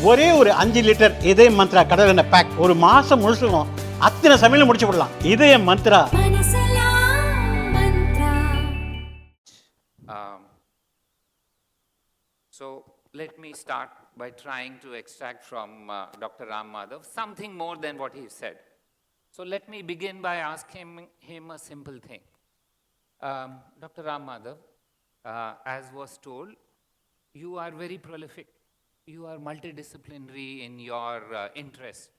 ஒரே ஒரு 5 லிட்டர் இதய மந்த்ரா கடல் எண்ணெய் பேக் ஒரு மாசம் முழுசுக்கும் அத்தனை சமையல முடிச்சு விடலாம். இதய Mantra. So let me start by trying to extract from Dr. Ram Madhav something more than what he said. So let me begin by asking him a simple thing. Dr. Ram Madhav, as was told, you are very prolific. You are multidisciplinary in your interests.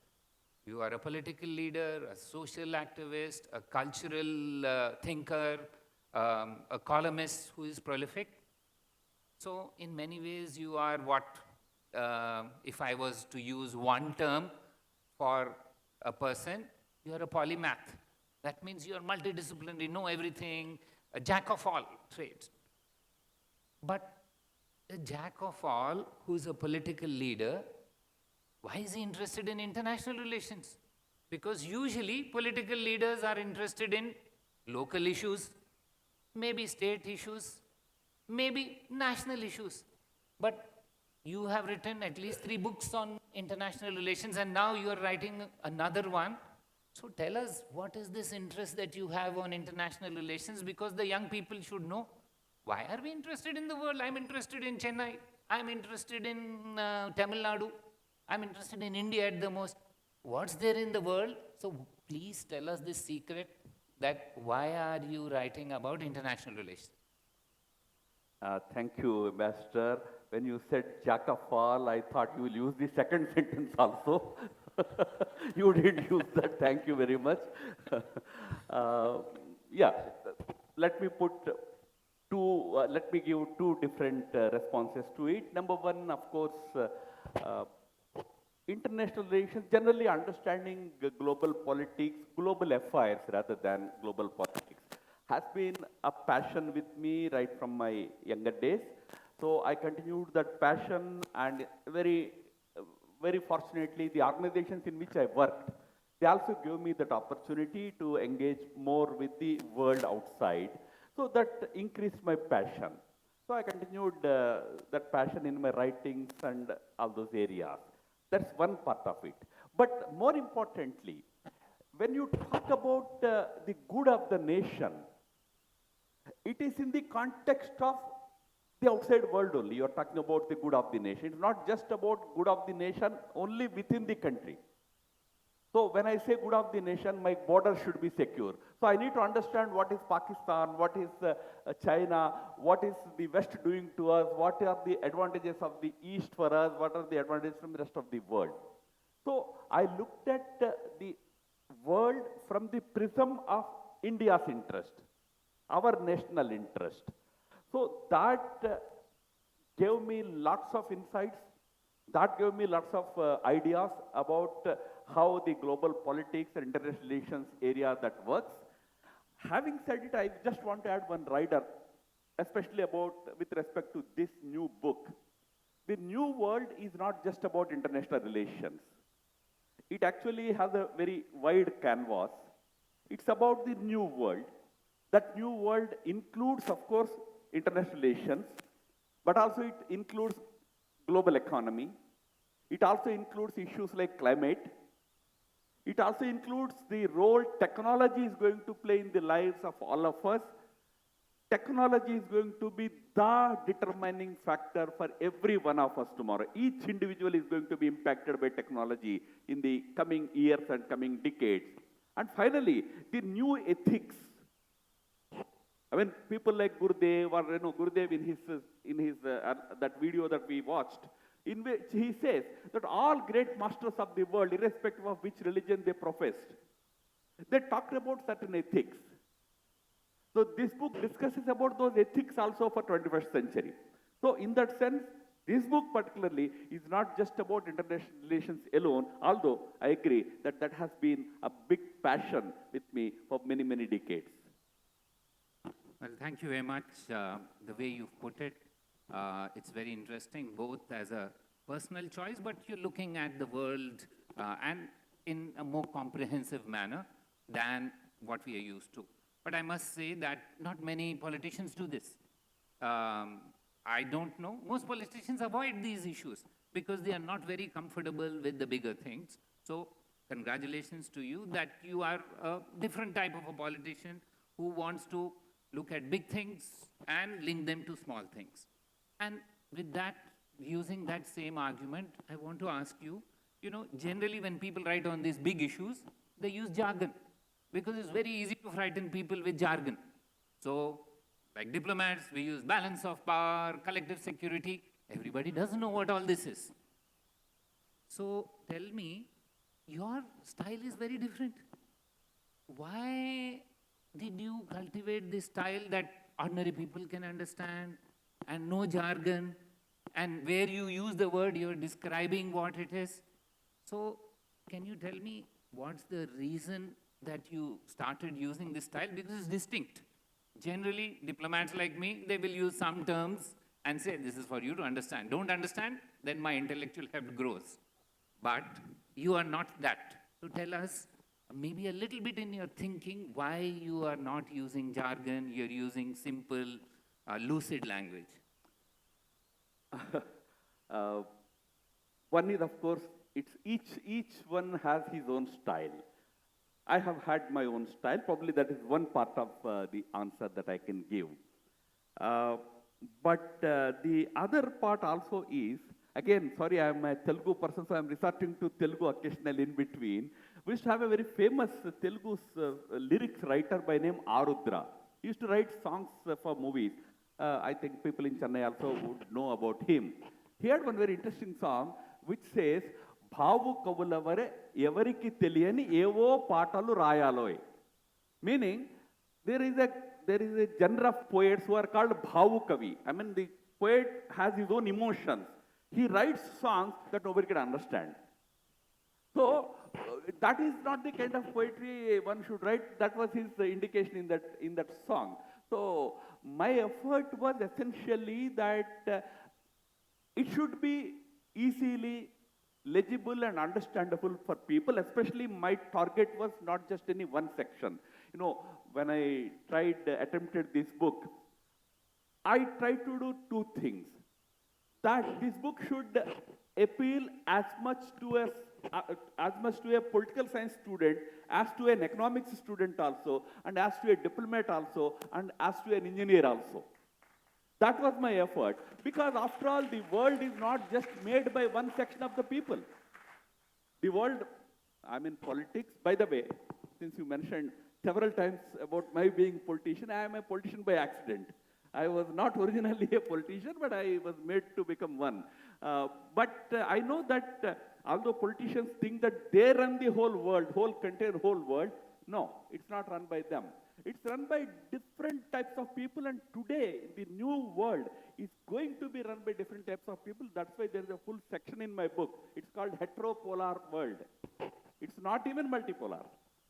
You are a political leader, a social activist, a cultural thinker, a columnist who is prolific. So in many ways you are what, if I was to use one term for a person, you are a polymath. That means you are multidisciplinary, know everything, a jack of all trades. But a jack of all who is a political leader, why is he interested in international relations? Because usually political leaders are interested in local issues, maybe state issues, maybe national issues. But you have written at least 3 books on international relations and now you are writing another one. So tell us, what is this interest that you have on international relations? Because the young people should know. Why are we interested in the world? I'm interested in Chennai. I'm interested in Tamil Nadu. I'm interested in India at the most. What's there in the world? So please tell us this secret that why are you writing about international relations? Thank you, Ambassador. When you said jack of all, I thought you will use the second sentence also. You didn't use that. Thank you very much. Yeah, let me give 2 different responses to it. Number one, of course, international relations, generally understanding global politics, global affairs rather than global politics, has been a passion with me right from my younger days. So I continued that passion, and very fortunately, the organizations in which I worked, they also gave me that opportunity to engage more with the world outside. So that increased my passion. So I continued that passion in my writings and all those areas. That's one part of it. But more importantly, when you talk about the good of the nation, it is in the context of the outside world only. You are talking about the good of the nation. It's not just about good of the nation only within the country. So when I say good of the nation, my border should be secure. So I need to understand what is Pakistan, what is China, what is the West doing to us, what are the advantages of the East for us, what are the advantages from the rest of the world. So I looked at the world from the prism of India's interest, our national interest. So that gave me lots of insights, that gave me lots of ideas about how the global politics and international relations area that works. Having said it, I just want to add one rider, especially with respect to this new book. The new world is not just about international relations. It actually has a very wide canvas. It's about the new world. That new world includes, of course, international relations, but also it includes global economy. It also includes issues like climate. It also includes the role technology is going to play in the lives of all of us. Technology is going to be the determining factor for every one of us tomorrow. Each individual is going to be impacted by technology in the coming years and coming decades. And finally, the new ethics. I mean, people like Gurudev, or Gurudev in his that video that we watched, in which he says that all great masters of the world, irrespective of which religion they professed, they talked about certain ethics. So this book discusses about those ethics also for 21st century. So in that sense, this book particularly is not just about international relations alone, although I agree that that has been a big passion with me for many, many decades. Well, thank you very much. The way you've put it, it's very interesting, both as a personal choice, but you're looking at the world and in a more comprehensive manner than what we are used to. But I must say that not many politicians do this. I don't know. Most politicians avoid these issues because they are not very comfortable with the bigger things. So congratulations to you that you are a different type of a politician who wants to look at big things and link them to small things. And with that, using that same argument, I want to ask you, generally when people write on these big issues, they use jargon because it's very easy to frighten people with jargon. So, like diplomats, we use balance of power, collective security. Everybody doesn't know what all this is. So, tell me, your style is very different. Why did you cultivate this style that ordinary people can understand and no jargon, and where you use the word, you're describing what it is? So, can you tell me what's the reason that you started using this style? Because it's distinct. Generally, diplomats like me, they will use some terms and say, this is for you to understand. Don't understand, then my intellectual heft grows. But you are not that. So tell us, maybe a little bit in your thinking, why you are not using jargon, you're using simple, lucid language. One is, of course, it's each one has his own style. I have had my own style. Probably that is one part of the answer that I can give. But the other part also is, again, sorry, I am a Telugu person, so I am resorting to Telugu occasionally in between. We used to have a very famous Telugu lyrics writer by name Arudra. He used to write songs for movies. I think people in Chennai also would know about him. He had one very interesting song which says, Bhavu kavulavare evariki teliyani evo paatalu rayaloy. Meaning, there is a genre of poets who are called Bhavu Kavi. I mean, the poet has his own emotions. He writes songs that nobody can understand. So, that is not the kind of poetry one should write. That was his indication in that song. So, my effort was essentially that it should be easily legible and understandable for people. Especially my target was not just any one section. When I attempted this book, I tried to do two things. That this book should appeal as much to a political science student as to an economics student also, and as to a diplomat also, and as to an engineer also. That was my effort, because after all, the world is not just made by one section of the people. The world, I mean politics, by the way, since you mentioned several times about my being politician, I am a politician by accident. I was not originally a politician, but I was made to become one. But I know that although politicians think that they run the whole world, whole world, no, it's not run by them. It's run by different types of people, and today the new world is going to be run by different types of people. That's why there's a full section in my book. It's called heteropolar world. It's not even multipolar.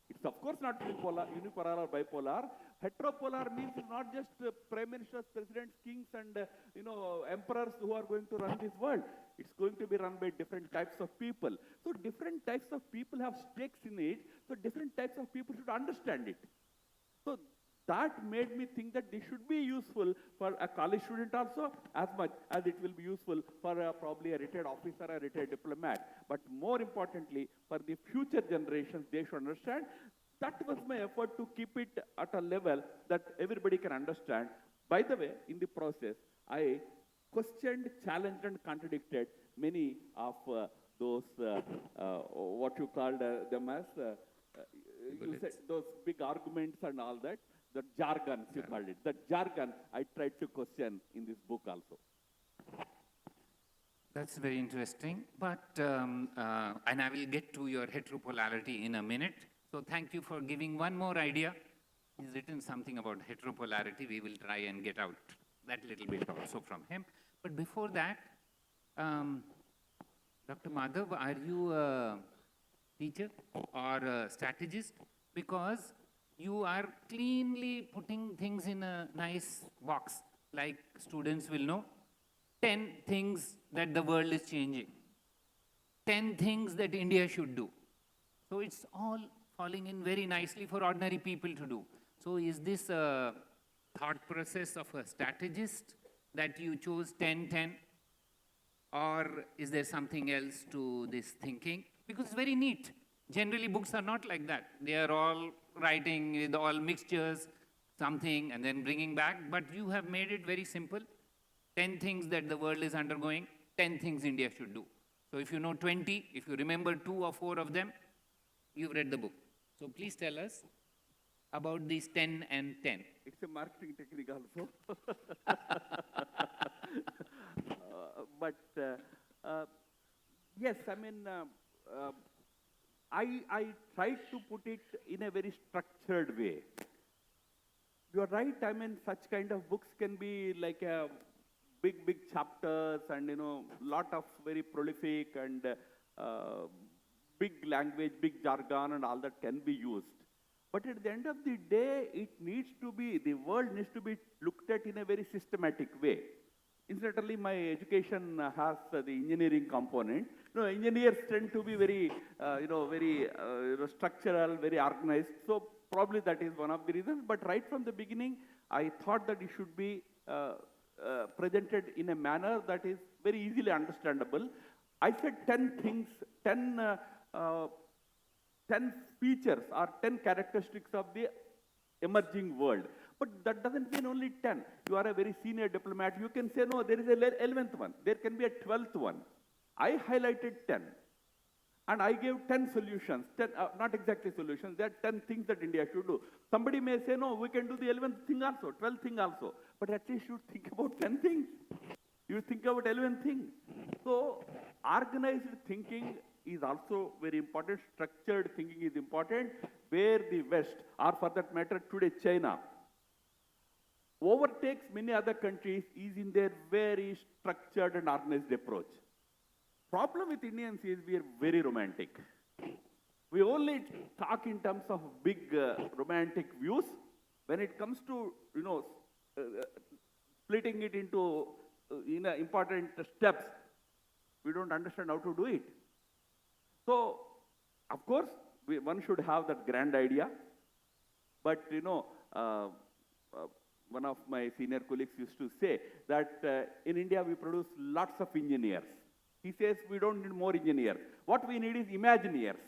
It's of course not unipolar or bipolar. Heteropolar means not just prime ministers, presidents, kings, and emperors who are going to run this world. It's going to be run by different types of people. So different types of people have stakes in it. So different types of people should understand it. So that made me think that this should be useful for a college student also, as much as it will be useful for probably a retired officer, a retired diplomat. But more importantly, for the future generations, they should understand. That was my effort to keep it at a level that everybody can understand. By the way, in the process, I questioned, challenged, and contradicted many of those, what you called them as, you said those big arguments and all that, the jargon, you called it. The jargon I tried to question in this book also. That's very interesting. But, and I will get to your heteropolarity in a minute. So thank you for giving one more idea. He's written something about heteropolarity. We will try and get out that little bit also from him. But before that, Dr. Madhav, are you a teacher or a strategist? Because you are cleanly putting things in a nice box, like students will know. 10 things that the world is changing. 10 things that India should do. So it's all falling in very nicely for ordinary people to do. So is this a thought process of a strategist that you chose 10-10? Or is there something else to this thinking? Because it's very neat. Generally, books are not like that. They are all writing with all mixtures, something, and then bringing back. But you have made it very simple. 10 things that the world is undergoing, 10 things India should do. So if you know 20, if you remember 2 or 4 of them, you've read the book. So please tell us about these 10 and 10. It's a marketing technique also. Yes, I mean, I tried to put it in a very structured way. You are right, I mean, such kind of books can be like a big chapters and, lot of very prolific and big language, big jargon and all that can be used. But at the end of the day, the world needs to be looked at in a very systematic way. Incidentally, my education has the engineering component. Engineers tend to be very, very structural, very organized. So probably that is one of the reasons. But right from the beginning, I thought that it should be presented in a manner that is very easily understandable. I said 10 things, 10 features or 10 characteristics of the emerging world. But that doesn't mean only 10. You are a very senior diplomat. You can say, no, there is a 11th one. There can be a 12th one. I highlighted 10. And I gave 10 solutions, 10, not exactly solutions, there are 10 things that India should do. Somebody may say, no, we can do the 11th thing also, 12th thing also. But at least you think about 10 things. You think about 11 things. So organized thinking is also very important. Structured thinking is important. Where the West, or for that matter today China, overtakes many other countries is in their very structured and organized approach. Problem with Indians is we are very romantic. We only talk in terms of big romantic views. When it comes to, splitting it into important steps, we don't understand how to do it. So, of course, one should have that grand idea. But, one of my senior colleagues used to say that in India we produce lots of engineers. He says we don't need more engineers. What we need is imagineers.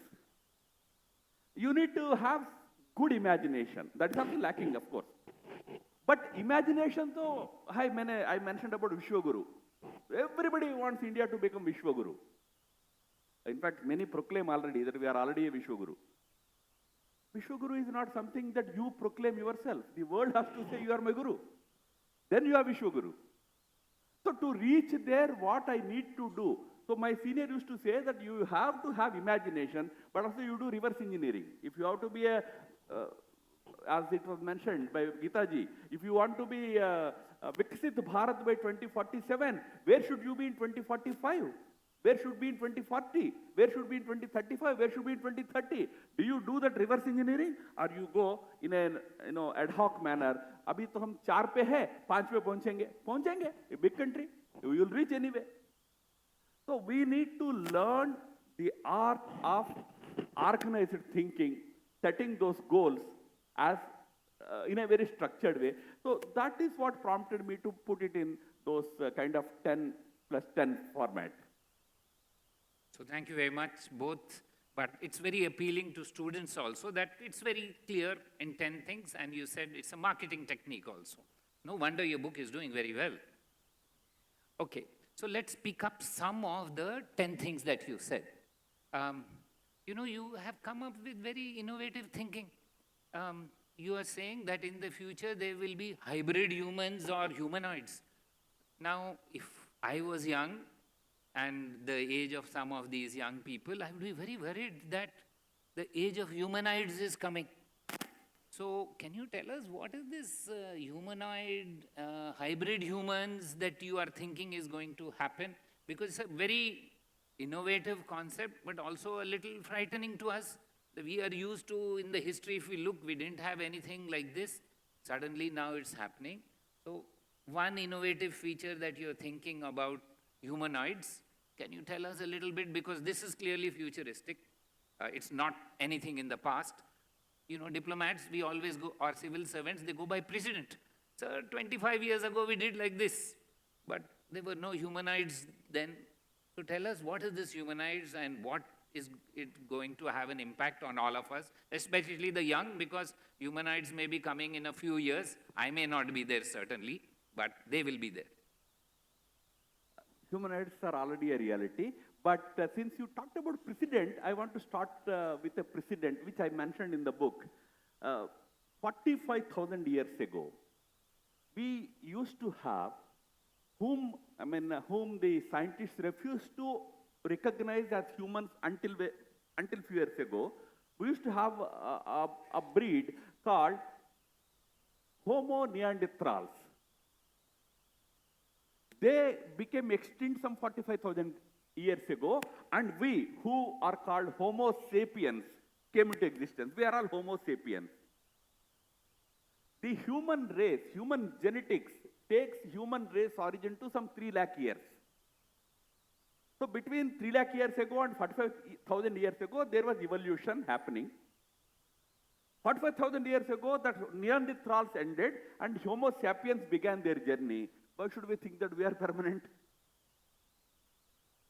You need to have good imagination. That is also lacking, of course. But imagination, though, I mentioned about Vishwaguru. Everybody wants India to become Vishwaguru. In fact, many proclaim already that we are already a Vishwaguru. Vishwaguru is not something that you proclaim yourself. The world has to say, you are my guru. Then you are Vishwaguru. So to reach there, what I need to do? So my senior used to say that you have to have imagination, but also you do reverse engineering. If you have to be as it was mentioned by Gita ji, if you want to be Viksit Bharat by 2047, where should you be in 2045? Where should be in 2040? Where should be in 2035? Where should be in 2030? Do you do that reverse engineering, or you go in an ad hoc manner? अभी तो हम 4 पे है, 5 पे पहुंचेंगे. A big country, you will reach anyway. So we need to learn the art of organized thinking, setting those goals as in a very structured way. So that is what prompted me to put it in those kind of 10 plus 10 format. So thank you very much, both. But it's very appealing to students also that it's very clear in 10 things, and you said it's a marketing technique also. No wonder your book is doing very well. Okay, so let's pick up some of the 10 things that you said. You have come up with very innovative thinking. You are saying that in the future there will be hybrid humans or humanoids. Now, if I was young, and the age of some of these young people, I would be very worried that the age of humanoids is coming. So can you tell us what is this humanoid, hybrid humans that you are thinking is going to happen? Because it's a very innovative concept, but also a little frightening to us. We are used to, in the history, if we look, we didn't have anything like this. Suddenly now it's happening. So one innovative feature that you're thinking about humanoids, can you tell us a little bit? Because this is clearly futuristic. It's not anything in the past. You know, diplomats, we always go, or civil servants, they go by precedent. So 25 years ago, we did like this. But there were no humanoids then to tell us what is this humanoids and what is it going to have an impact on all of us, especially the young, because humanoids may be coming in a few years. I may not be there certainly, but they will be there. Humanoids are already a reality. But since you talked about precedent, I want to start with a precedent which I mentioned in the book. 45,000 years ago, we used to have whom the scientists refused to recognize as humans until few years ago. We used to have a breed called Homo neanderthals. They became extinct some 45,000 years ago, and we, who are called Homo sapiens, came into existence. We are all Homo sapiens. The human race, human genetics, takes human race origin to some 3 lakh years. So between 3 lakh years ago and 45,000 years ago, there was evolution happening. 45,000 years ago, that Neanderthals ended and Homo sapiens began their journey. Why should we think that we are permanent?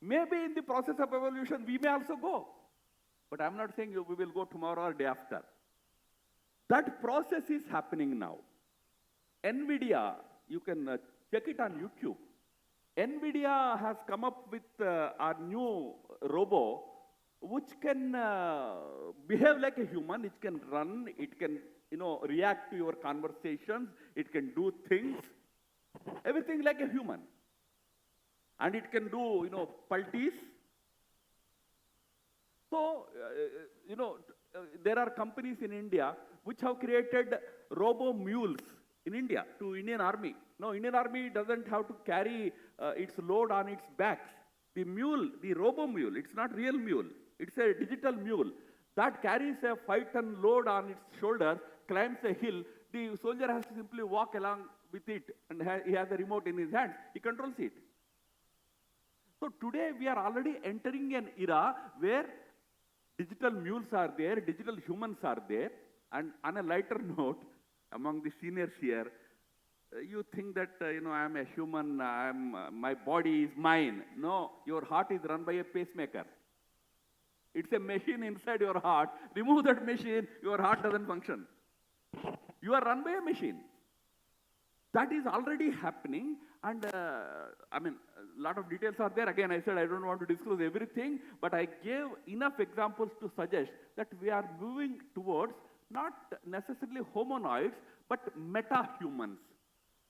Maybe in the process of evolution, we may also go. But I'm not saying we will go tomorrow or day after. That process is happening now. NVIDIA, you can check it on YouTube. NVIDIA has come up with a new robo which can behave like a human. It can run, it can react to your conversations, it can do things, everything like a human. And it can do, pulties. So, there are companies in India which have created robo mules in India to Indian Army. No, Indian Army doesn't have to carry its load on its backs. The mule, the robo mule, it's not real mule. It's a digital mule that carries a 5-ton load on its shoulders, climbs a hill. The soldier has to simply walk along with it, and he has a remote in his hand. He controls it. So today we are already entering an era where digital mules are there, digital humans are there. And on a lighter note, among the seniors here, you think that, I am a human, my body is mine. No, your heart is run by a pacemaker. It's a machine inside your heart. Remove that machine, your heart doesn't function. You are run by a machine. That is already happening, and a lot of details are there. Again, I said I don't want to disclose everything, but I gave enough examples to suggest that we are moving towards not necessarily hominoids, but meta-humans.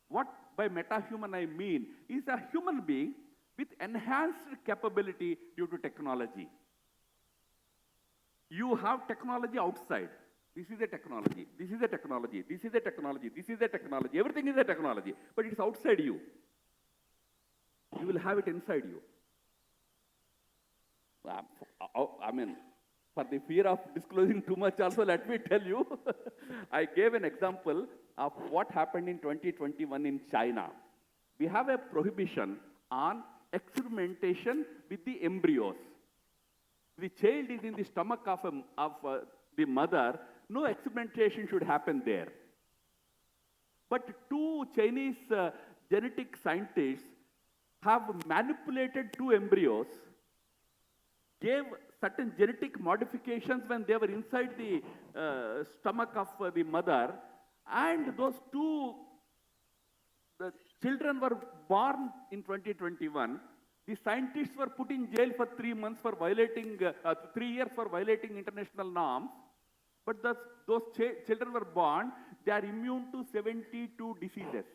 What by meta-human I mean is a human being with enhanced capability due to technology. You have technology outside. This is a technology, this is a technology, this is a technology, this is a technology, everything is a technology, but it's outside you. You will have it inside you. For the fear of disclosing too much also, let me tell you, I gave an example of what happened in 2021 in China. We have a prohibition on experimentation with the embryos. The child is in the stomach of the mother. No experimentation should happen there. But 2 Chinese genetic scientists have manipulated 2 embryos, gave certain genetic modifications when they were inside the stomach of the mother, and those 2 children were born in 2021. The scientists were put in jail for 3 months for violating, 3 years for violating international norms. But those children were born, they are immune to 72 diseases.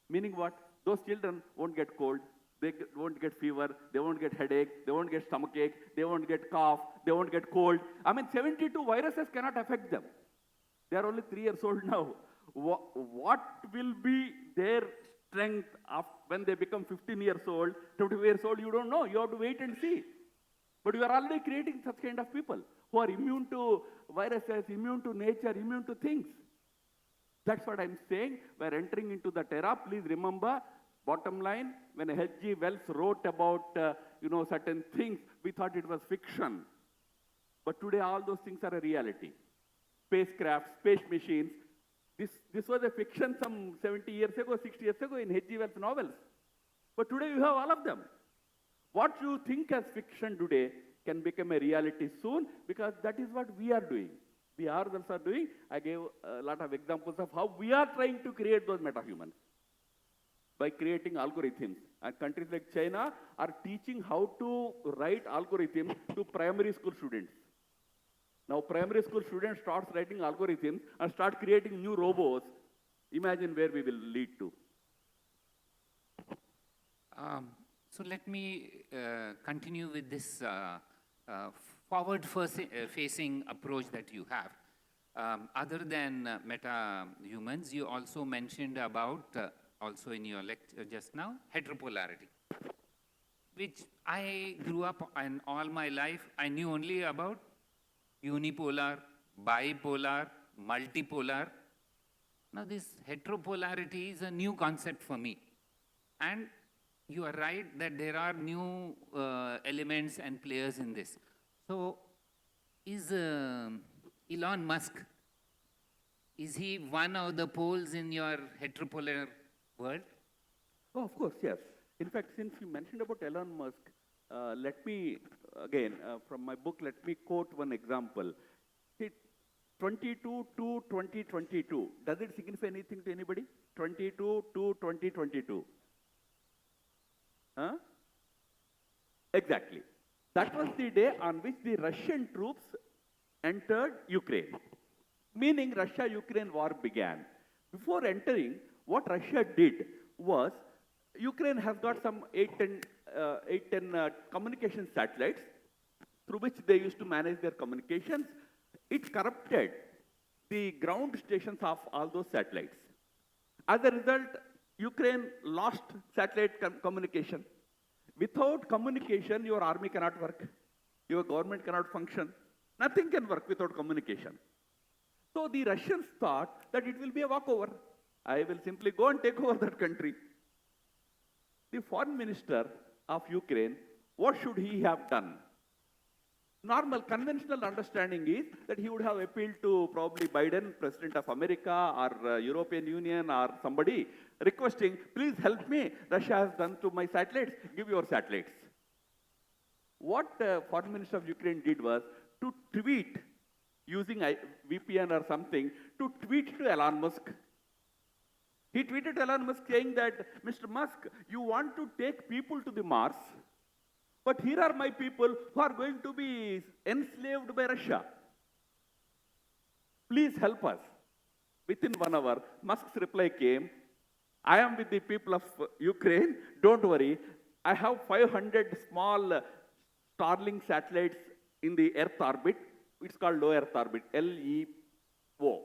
Meaning what? Those children won't get cold, they won't get fever, they won't get headache, they won't get stomachache, they won't get cough, they won't get cold. 72 viruses cannot affect them. They are only 3 years old now. What will be their strength when they become 15 years old, 20 years old? You don't know. You have to wait and see. But you are already creating such kind of people who are immune to viruses, immune to nature, immune to things. That's what I'm saying. We're entering into that era. Please remember, bottom line, when H.G. Wells wrote about certain things, we thought it was fiction. But today all those things are a reality. Spacecraft, space machines. This was a fiction some 70 years ago, 60 years ago in H.G. Wells novels. But today you have all of them. What you think as fiction today can become a reality soon, because that is what we are doing. We ourselves are doing. I gave a lot of examples of how we are trying to create those metahumans by creating algorithms. And countries like China are teaching how to write algorithms to primary school students. Now primary school students start writing algorithms and start creating new robots. Imagine where we will lead to. So let me continue with this forward-facing approach that you have. Other than meta-humans, you also mentioned about, also in your lecture just now, heteropolarity, which I grew up and all my life, I knew only about unipolar, bipolar, multipolar. Now this heteropolarity is a new concept for me. And you are right that there are new elements and players in this. So is Elon Musk, is he one of the poles in your heteropolar world? Oh, of course, yes. In fact, since you mentioned about Elon Musk, let me, again, from my book, let me quote one example. See, 22 to 2022, does it signify anything to anybody? 22 to 2022. Huh? Exactly. That was the day on which the Russian troops entered Ukraine, meaning Russia-Ukraine war began. Before entering, what Russia did was, Ukraine has got some 8-10 communication satellites through which they used to manage their communications. It corrupted the ground stations of all those satellites. As a result, Ukraine lost satellite communication. Without communication, your army cannot work. Your government cannot function. Nothing can work without communication. So the Russians thought that it will be a walkover. I will simply go and take over that country. The foreign minister of Ukraine, what should he have done? Normal, conventional understanding is that he would have appealed to probably Biden, President of America, or European Union, or somebody, requesting, please help me, Russia has done to my satellites, give your satellites. What Foreign Minister of Ukraine did was to tweet, using VPN or something, to tweet to Elon Musk. He tweeted to Elon Musk saying that, Mr. Musk, you want to take people to the Mars, but here are my people who are going to be enslaved by Russia. Please help us. Within 1 hour, Musk's reply came, I am with the people of Ukraine, don't worry. I have 500 small Starlink satellites in the Earth orbit. It's called low Earth orbit, LEO.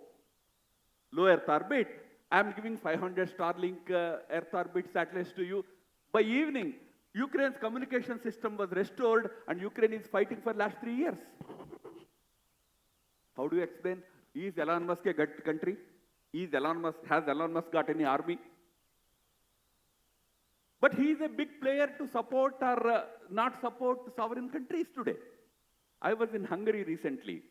Low Earth orbit. I am giving 500 Starlink Earth orbit satellites to you. By evening, Ukraine's communication system was restored and Ukraine is fighting for the last 3 years. How do you explain? Is Elon Musk a good country? Has Elon Musk got any army? But he is a big player to support or not support sovereign countries today. I was in Hungary recently.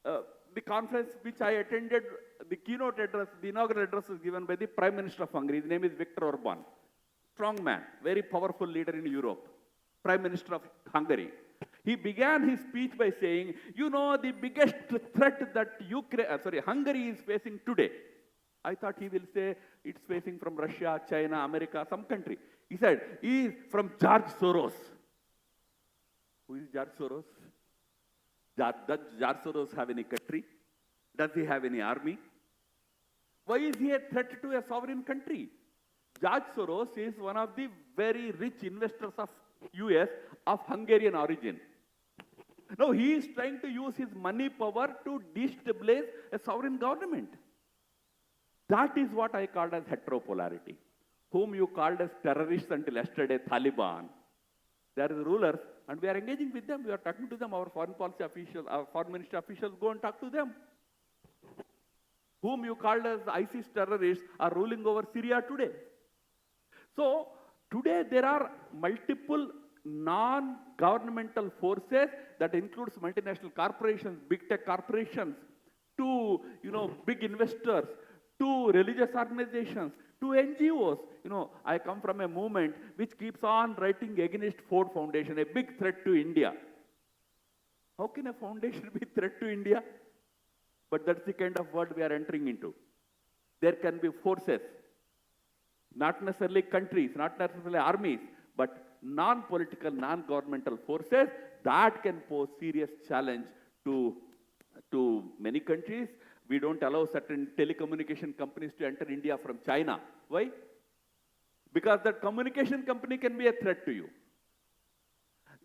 The conference which I attended, the keynote address, the inaugural address was given by the Prime Minister of Hungary. His name is Viktor Orban. Strong man, very powerful leader in Europe. Prime Minister of Hungary. He began his speech by saying, you know, the biggest threat that Hungary is facing today. I thought he will say it's facing from Russia, China, America, some country. He said, he is from George Soros. Who is George Soros? Does George Soros have any country? Does he have any army? Why is he a threat to a sovereign country? George Soros is one of the very rich investors of US of Hungarian origin. Now he is trying to use his money power to destabilize a sovereign government. That is what I called as heteropolarity. Whom you called as terrorists until yesterday, Taliban. They are the rulers, and we are engaging with them. We are talking to them. Our foreign policy officials, our foreign ministry officials go and talk to them. Whom you called as ISIS terrorists are ruling over Syria today. So today there are multiple non-governmental forces that includes multinational corporations, big tech corporations, to big investors, to religious organizations, to NGOs. I come from a movement which keeps on writing against Ford Foundation, a big threat to India. How can a foundation be a threat to India? But that's the kind of world we are entering into. There can be forces, not necessarily countries, not necessarily armies, but non-political, non-governmental forces that can pose serious challenge to many countries. We don't allow certain telecommunication companies to enter India from China. Why? Because that communication company can be a threat to you.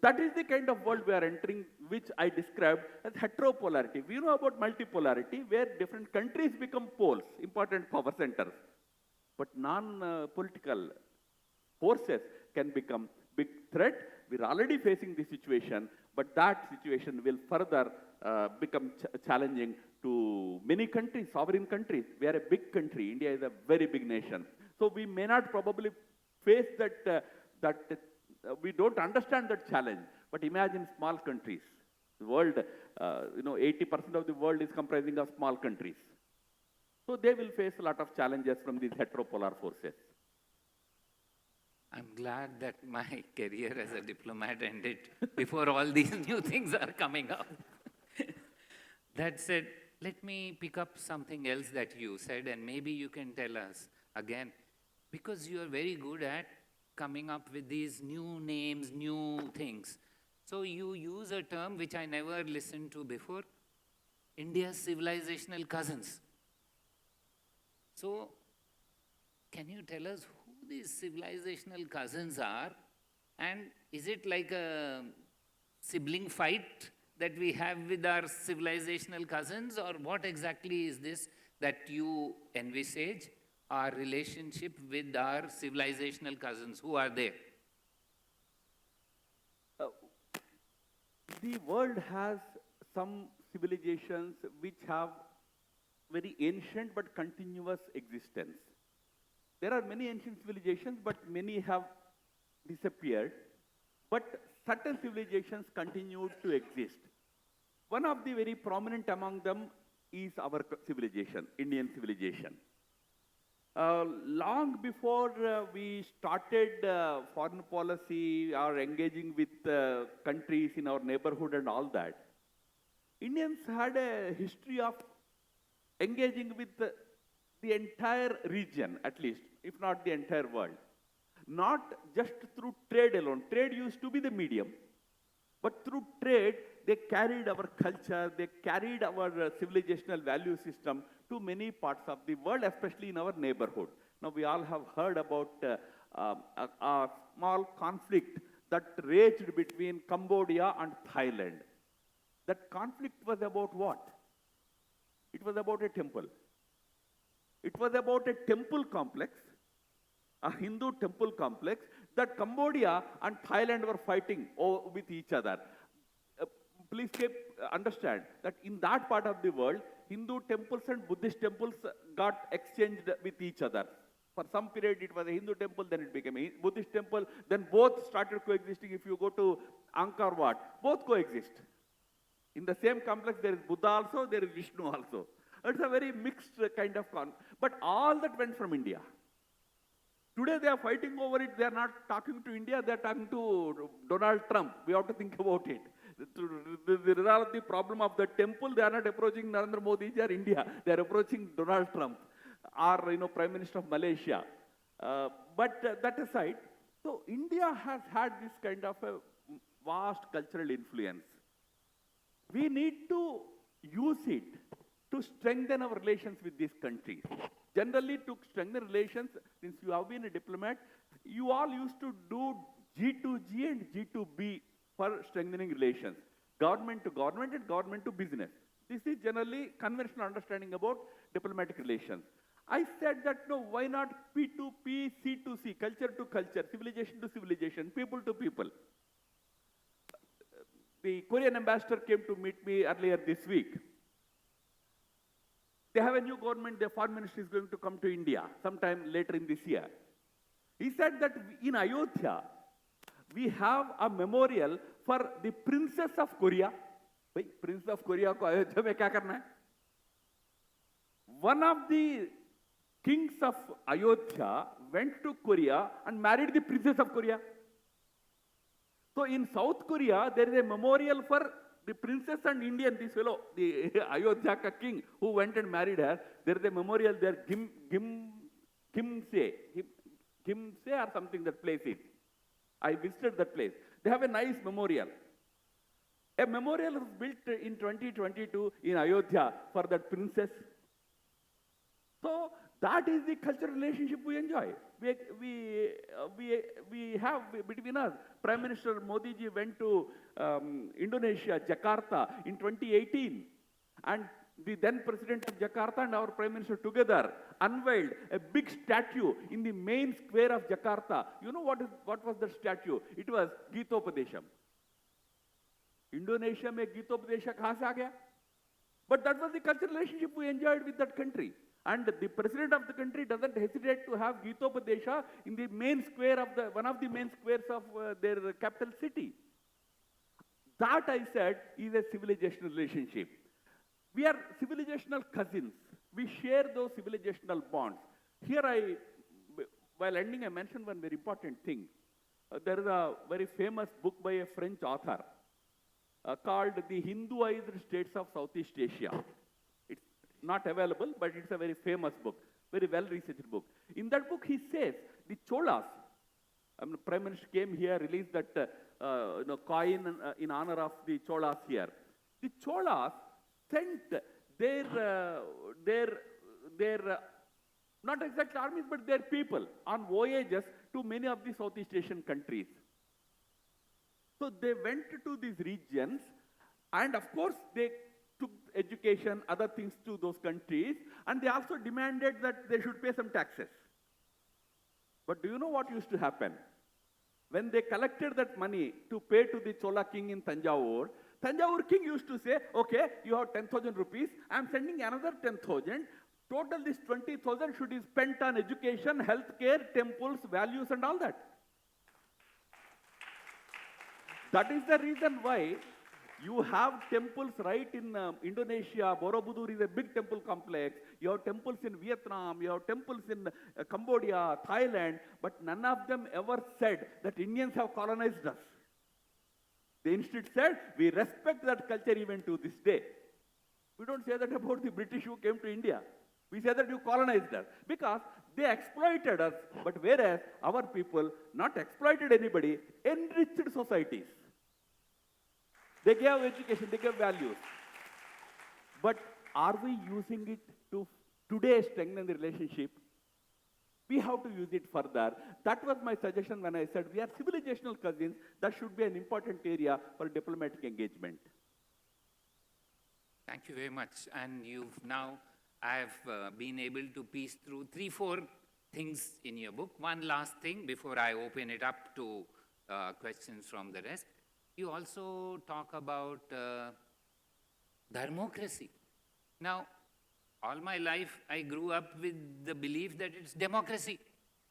That is the kind of world we are entering, which I described as heteropolarity. We know about multipolarity, where different countries become poles, important power centers. But non-political forces can become big threat. We're already facing this situation, but that situation will further become challenging to many countries, sovereign countries. We are a big country. India is a very big nation. So we may not probably face that we don't understand that challenge. But imagine small countries. The world, 80% of the world is comprising of small countries. So they will face a lot of challenges from these heteropolar forces. I'm glad that my career as a diplomat ended before all these new things are coming up. That said, let me pick up something else that you said, and maybe you can tell us again, because you are very good at coming up with these new names, new things. So you use a term which I never listened to before, India's civilizational cousins. So can you tell us who these civilizational cousins are? And is it like a sibling fight that we have with our civilizational cousins, or what exactly is this that you envisage, our relationship with our civilizational cousins? Who are they? The world has some civilizations which have very ancient but continuous existence. There are many ancient civilizations, but many have disappeared. But certain civilizations continue to exist. One of the very prominent among them is our civilization, Indian civilization. Long before we started foreign policy or engaging with countries in our neighborhood and all that, Indians had a history of engaging with the entire region, at least, if not the entire world. Not just through trade alone. Trade used to be the medium, but through trade, they carried our culture, they carried our civilizational value system to many parts of the world, especially in our neighborhood. Now, we all have heard about a small conflict that raged between Cambodia and Thailand. That conflict was about what? It was about a temple. It was about a temple complex, a Hindu temple complex, that Cambodia and Thailand were fighting with each other. Please understand that in that part of the world, Hindu temples and Buddhist temples got exchanged with each other. For some period, it was a Hindu temple, then it became a Buddhist temple, then both started coexisting. If you go to Angkor Wat, both coexist. In the same complex, there is Buddha also, there is Vishnu also. It's a very mixed kind of but all that went from India. Today they are fighting over it. They are not talking to India, they are talking to Donald Trump. We have to think about it. To resolve the problem of the temple, they are not approaching Narendra Modi or India. They are approaching Donald Trump or Prime Minister of Malaysia. But that aside, so India has had this kind of a vast cultural influence. We need to use it to strengthen our relations with these countries. Generally, to strengthen relations, since you have been a diplomat, you all used to do G2G and G2B for strengthening relations. Government to government and government to business. This is generally conventional understanding about diplomatic relations. I said that, no, why not P2P, C2C, culture to culture, civilization to civilization, people to people. The Korean ambassador came to meet me earlier this week. They have a new government, their foreign minister is going to come to India sometime later in this year. He said that in Ayodhya, we have a memorial for the Princess of Korea. भाई Prince of Korea को अयोध्या में क्या करना है? One of the kings of Ayodhya went to Korea and married the Princess of Korea. So in South Korea, there is a memorial for the princess and Indian, this fellow, the Ayodhya ka king who went and married her. There is a memorial there, Gimse or something, that place is. I visited that place. They have a nice memorial. A memorial was built in 2022 in Ayodhya for that princess. So that is the cultural relationship we enjoy. We have between us. Prime Minister Modi ji went to Indonesia, Jakarta in 2018, and the then President of Jakarta and our Prime Minister together unveiled a big statue in the main square of Jakarta. You know what was the statue? It was Gitopadesham. Indonesia में Gitopadesha कहाँ से आ गया? But that was the cultural relationship we enjoyed with that country. And the president of the country doesn't hesitate to have Gitopadesha in the main square of one of the main squares of their capital city. That, I said, is a civilizational relationship. We are civilizational cousins. We share those civilizational bonds. Here while ending, I mentioned one very important thing. There is a very famous book by a French author called The Hinduized States of Southeast Asia. It's not available, but it's a very famous book, very well-researched book. In that book, he says the Cholas, Prime Minister came here, released that coin in honor of the Cholas here. The Cholas sent their not exact armies, but their people on voyages to many of the Southeast Asian countries. So they went to these regions, and of course they took education, other things to those countries, and they also demanded that they should pay some taxes. But do you know what used to happen? When they collected that money to pay to the Chola king in Tanjavur, Tanjavur king used to say, okay, you have 10,000 rupees, I am sending another 10,000. Total this 20,000 should be spent on education, healthcare, temples, values and all that. That is the reason why you have temples right in Indonesia. Borobudur is a big temple complex. You have temples in Vietnam, you have temples in Cambodia, Thailand, but none of them ever said that Indians have colonized us. They instead said, we respect that culture even to this day. We don't say that about the British who came to India. We say that you colonized us because they exploited us, but whereas our people not exploited anybody, enriched societies. They gave education, they gave values. But are we using it to today strengthen the relationship? We have to use it further. That was my suggestion when I said we are civilizational cousins. That should be an important area for diplomatic engagement. Thank you very much. And I've been able to piece through 3-4 things in your book. One last thing before I open it up to questions from the rest. You also talk about dharmocracy. Now, all my life I grew up with the belief that it's democracy.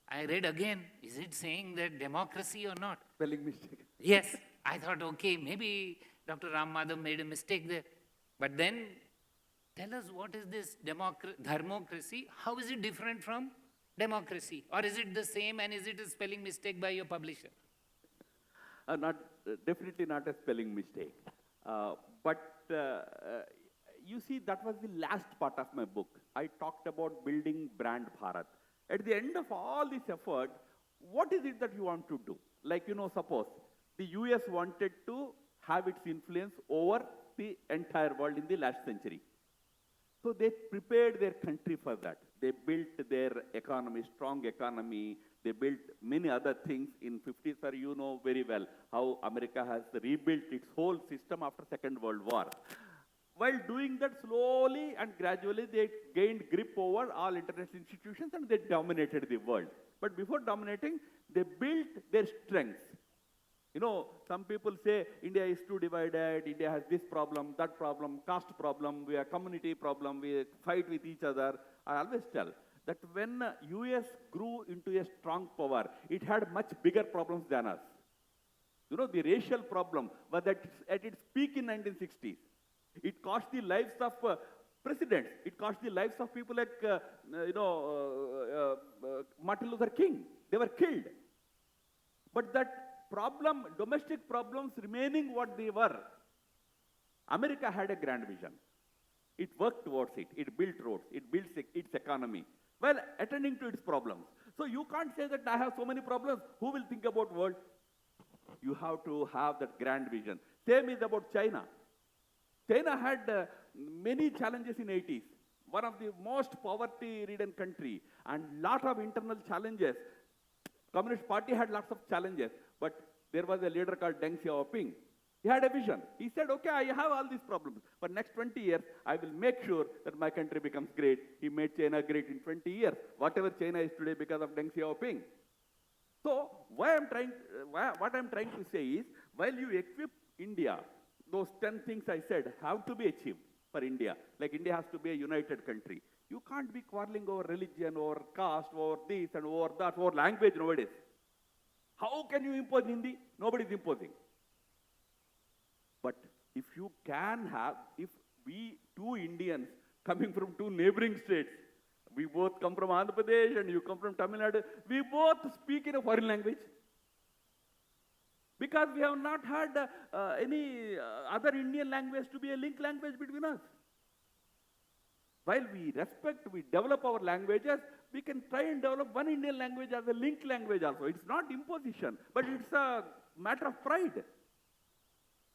I read again, is it saying that democracy or not? Spelling mistake. Yes, I thought, okay, maybe Dr. Ram Madhav made a mistake there. But then, tell us what is this dharmocracy? How is it different from democracy? Or is it the same and is it a spelling mistake by your publisher? Definitely not a spelling mistake. But you see, that was the last part of my book. I talked about building brand Bharat. At the end of all this effort, what is it that you want to do? Like, suppose the US wanted to have its influence over the entire world in the last century. So they prepared their country for that. They built their economy, strong economy. They built many other things in 50s. Sir, you know very well how America has rebuilt its whole system after Second World War. While doing that, slowly and gradually, they gained grip over all international institutions and they dominated the world. But before dominating, they built their strengths. Some people say India is too divided, India has this problem, that problem, caste problem, we have community problem, we fight with each other. I always tell that when US grew into a strong power, it had much bigger problems than us. You know, the racial problem was at its peak in 1960s. It cost the lives of presidents. It cost the lives of people like, Martin Luther King. They were killed. But that problem, domestic problems remaining what they were, America had a grand vision. It worked towards it. It built roads. It built its economy while attending to its problems. So you can't say that I have so many problems. Who will think about world? You have to have that grand vision. Same is about China. China had many challenges in 80s. One of the most poverty-ridden country and lot of internal challenges. Communist Party had lots of challenges, but there was a leader called Deng Xiaoping. He had a vision. He said, okay, I have all these problems. For next 20 years, I will make sure that my country becomes great. He made China great in 20 years. Whatever China is today because of Deng Xiaoping. So what I'm trying to say is, while you equip India, those 10 things I said have to be achieved for India. Like India has to be a united country. You can't be quarreling over religion, over caste, over this and over that, over language nowadays. How can you impose Hindi? Nobody is imposing. But if you can have, if we two Indians coming from two neighboring states, we both come from Andhra Pradesh and you come from Tamil Nadu, we both speak in a foreign language. Because we have not had any other Indian language to be a link language between us. While we respect, we develop our languages, we can try and develop one Indian language as a link language also. It's not imposition, but it's a matter of pride.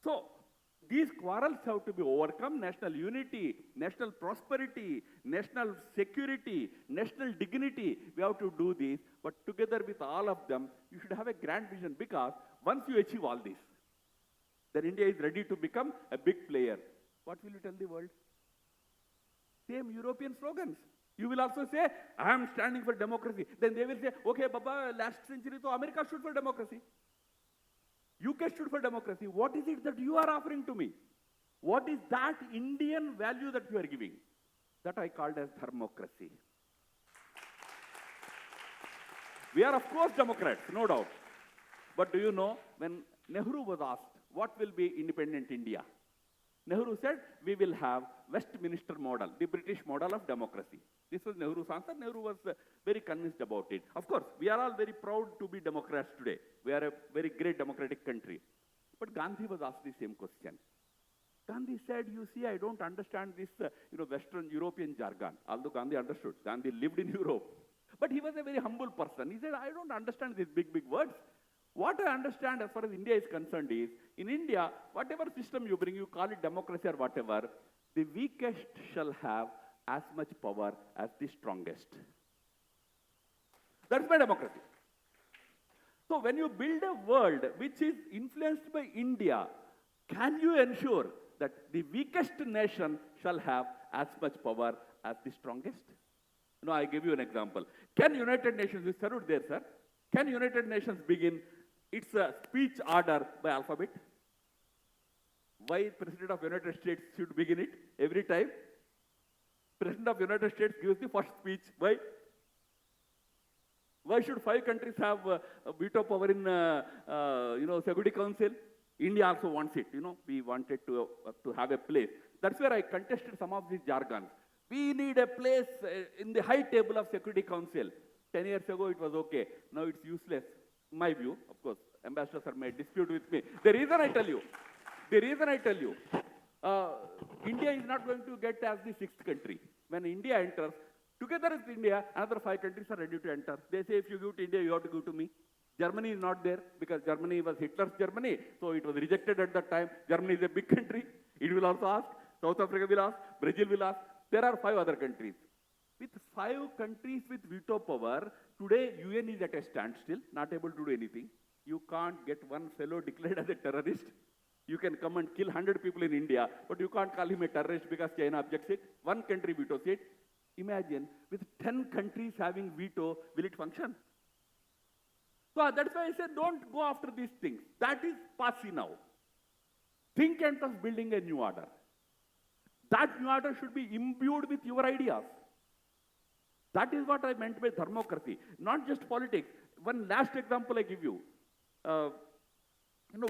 So, these quarrels have to be overcome. National unity, national prosperity, national security, national dignity, we have to do this. But together with all of them, you should have a grand vision, because once you achieve all this, then India is ready to become a big player. What will you tell the world? Same European slogans. You will also say, I am standing for democracy. Then they will say, okay, Baba, last century, so America stood for democracy. UK stood for democracy. What is it that you are offering to me? What is that Indian value that you are giving? That I called as thermocracy. We are, of course, Democrats, no doubt. But do you know, when Nehru was asked, what will be independent India? Nehru said, we will have Westminster model, the British model of democracy. This was Nehru's answer. Nehru was very convinced about it. Of course, we are all very proud to be Democrats today. We are a very great democratic country. But Gandhi was asked the same question. Gandhi said, you see, I don't understand this Western European jargon. Although Gandhi understood. Gandhi lived in Europe. But he was a very humble person. He said, I don't understand these big, big words. What I understand as far as India is concerned is, in India, whatever system you bring, you call it democracy or whatever, the weakest shall have as much power as the strongest. That's my democracy. So when you build a world which is influenced by India, can you ensure that the weakest nation shall have as much power as the strongest? No, I give you an example. Can United Nations, you served there, sir, can United Nations begin its speech order by alphabet? Why President of United States should begin it every time? President of United States gives the first speech. Why? Why should 5 countries have veto power in Security Council? India also wants it. We wanted to have a place. That's where I contested some of these jargons. We need a place in the high table of Security Council. 10 years ago it was okay. Now it's useless. My view, of course, ambassadors may dispute with me. The reason I tell you, India is not going to get as the 6th country. When India enters, together with India, another 5 countries are ready to enter. They say, if you give to India, you have to give to me. Germany is not there, because Germany was Hitler's Germany, so it was rejected at that time. Germany is a big country. It will also ask. South Africa will ask. Brazil will ask. There are 5 other countries. With 5 countries with veto power, today UN is at a standstill, not able to do anything. You can't get one fellow declared as a terrorist. You can come and kill 100 people in India, but you can't call him a terrorist because China objects it. One country vetoes it. Imagine, with 10 countries having veto, will it function? So that's why I said, don't go after these things. That is passé now. Think and of building a new order. That new order should be imbued with your ideas. That is what I meant by thermocracy, not just politics. One last example I give you.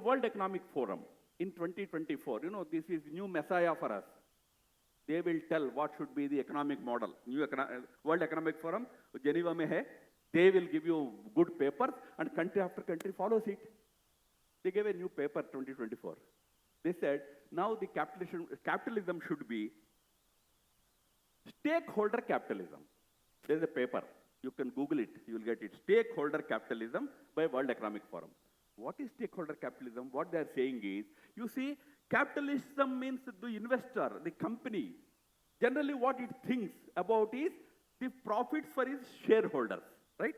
World Economic Forum in 2024, this is new messiah for us. They will tell what should be the economic model. World Economic Forum, Geneva mein hai. They will give you good papers and country after country follows it. They gave a new paper 2024. They said, now the capitalism should be stakeholder capitalism. There's a paper. You can Google it. You will get it. Stakeholder capitalism by World Economic Forum. What is stakeholder capitalism? What they are saying is, you see, capitalism means the investor, the company. Generally what it thinks about is the profits for its shareholders, right?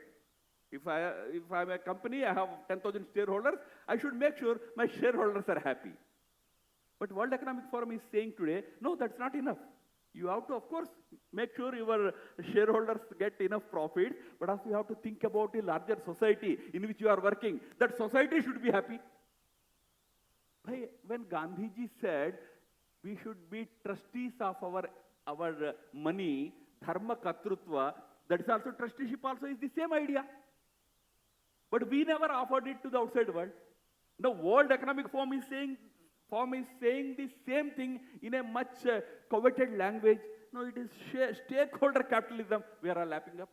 If I'm a company, I have 10,000 shareholders, I should make sure my shareholders are happy. But World Economic Forum is saying today, no, that's not enough. You have to, of course, make sure your shareholders get enough profit, but also you have to think about a larger society in which you are working. That society should be happy. When Gandhiji said we should be trustees of our money, dharma katrutva, that is also trusteeship also is the same idea. But we never offered it to the outside world. The World Economic Forum is saying the same thing in a much coveted language. No, it is stakeholder capitalism we are all lapping up.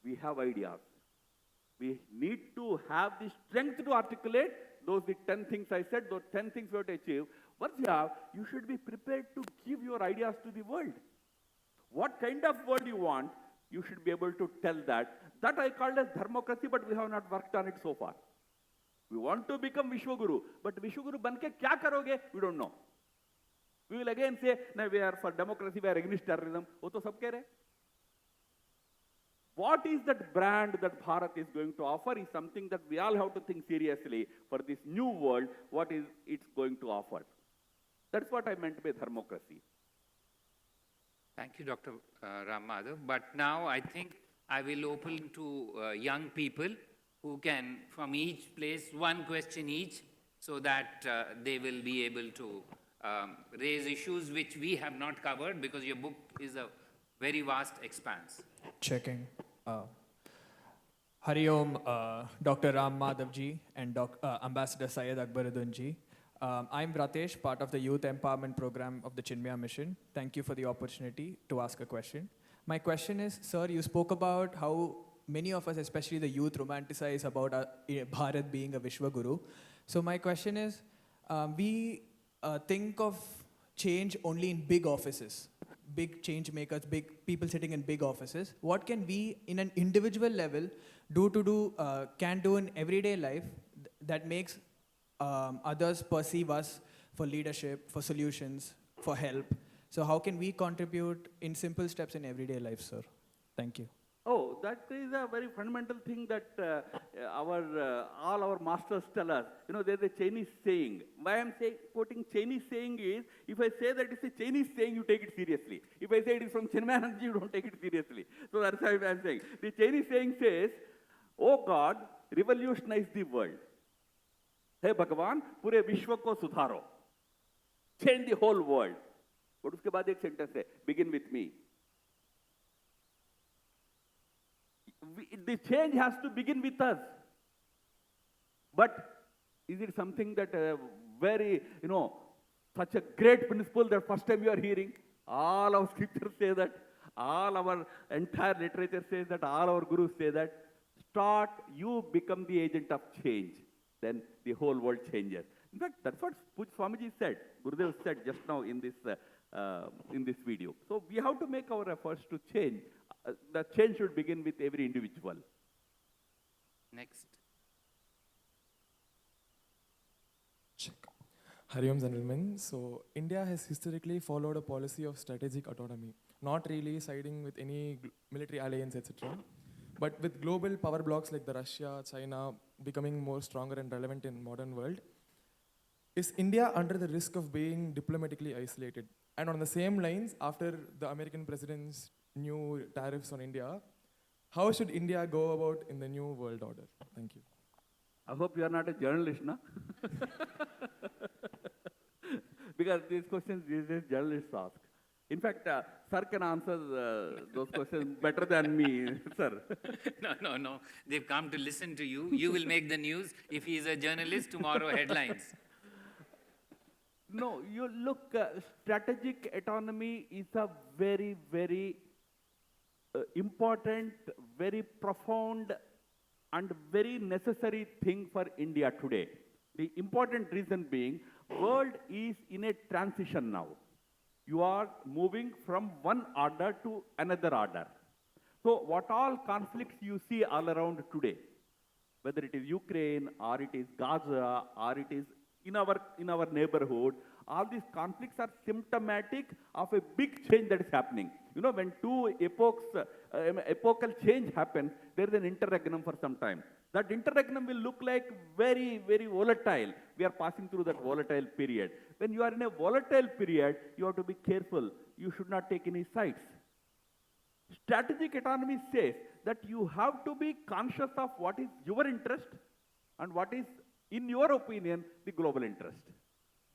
We have ideas. We need to have the strength to articulate the 10 things I said, those 10 things we have to achieve. Once you have, you should be prepared to give your ideas to the world. What kind of world you want, you should be able to tell that. That I call as dharmocracy, but we have not worked on it so far. We want to become Vishwa Guru, but Vishwa Guru banke kya karoge? We don't know. We will again say, no, we are for democracy, we are against terrorism. Wo to sab keh rahe. What is that brand that Bharat is going to offer is something that we all have to think seriously for this new world, what is it's going to offer. That's what I meant by dharmocracy. Thank you, Dr. Ram Madhav. But now I think I will open to young people who can, from each place, one question each, so that they will be able to raise issues which we have not covered, because your book is a very vast expanse. Checking. Hari Om, Dr. Ram Madhav ji and Ambassador Syed Akbaruddin ji. I'm Ratesh, part of the Youth Empowerment Program of the Chenmaya Mission. Thank you for the opportunity to ask a question. My question is, sir, you spoke about how many of us, especially the youth, romanticize about Bharat being a Vishwa Guru. So my question is, we think of change only in big offices, big change makers, big people sitting in big offices. What can we, in an individual level, can do in everyday life that makes others perceive us for leadership, for solutions, for help? So how can we contribute in simple steps in everyday life, sir? Thank you. Oh, that is a very fundamental thing that all our masters tell us. There's a Chinese saying. Why I'm quoting Chinese saying is, if I say that it's a Chinese saying, you take it seriously. If I say it is from Chenmaya, you don't take it seriously. So that's why I'm saying. The Chinese saying says, "Oh God, revolutionize the world. Hey Bhagavan, पूरे विश्व को सुधारो. Change the whole world." But उसके बाद एक sentence है, begin with me. The change has to begin with us. But is it something that very, such a great principle that first time you are hearing? All our scriptures say that. All our entire literature says that. All our gurus say that. Start, you become the agent of change. Then the whole world changes. In fact, that's what Puj Swamiji said. Gurudev said just now in this video. So we have to make our efforts to change. The change should begin with every individual. Next. Check. Hari Om, gentlemen. So India has historically followed a policy of strategic autonomy, not really siding with any military alliance, etc. But with global power blocks like the Russia, China becoming more stronger and relevant in modern world, is India under the risk of being diplomatically isolated? And on the same lines, after the American president's new tariffs on India, how should India go about in the new world order? Thank you. I hope you are not a journalist, no? Because these questions these days journalists ask. In fact, sir can answer those questions better than me, sir. No. They've come to listen to you. You will make the news. If he is a journalist, tomorrow headlines. No, you look, strategic autonomy is a very, very important, very profound, and very necessary thing for India today. The important reason being, world is in a transition now. You are moving from one order to another order. So what all conflicts you see all around today, whether it is Ukraine or it is Gaza or it is in our neighborhood, all these conflicts are symptomatic of a big change that is happening. You know, when two epochal change happens, there is an interregnum for some time. That interregnum will look like very, very volatile. We are passing through that volatile period. When you are in a volatile period, you have to be careful. You should not take any sides. Strategic autonomy says that you have to be conscious of what is your interest and what is, in your opinion, the global interest.